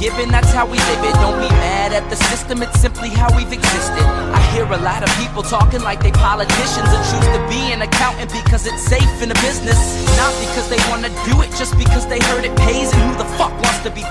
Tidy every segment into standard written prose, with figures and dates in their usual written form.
Given, that's how we live it. Don't be mad at the system, it's simply how we've existed. I hear a lot of people talking like they politicians and choose to be an accountant because it's safe in a business, not because they want to do it, just because they heard it pays. And who the fuck wants to be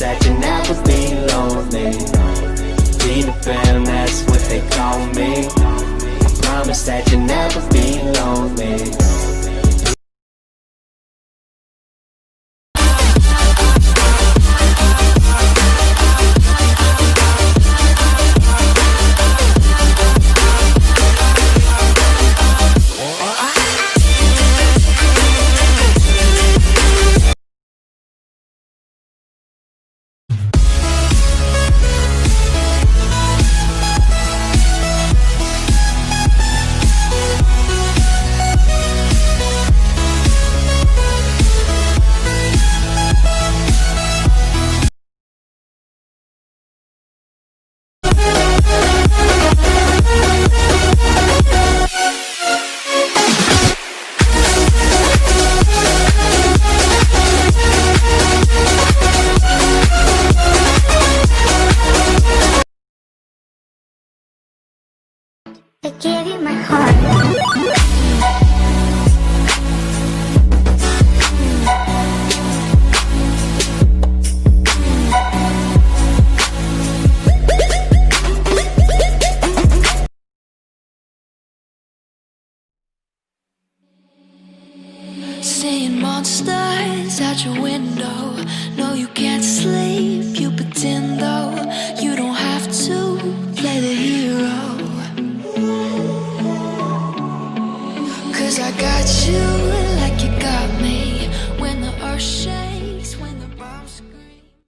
That you never be lonely. Be the fam, that's what they call me. I promise that you never be lonely. I give you my heart. Seeing monsters out your window. No, you can't sleep, you pretend though. You don't have to play the hero. Cause I got you like you got me. When the earth shakes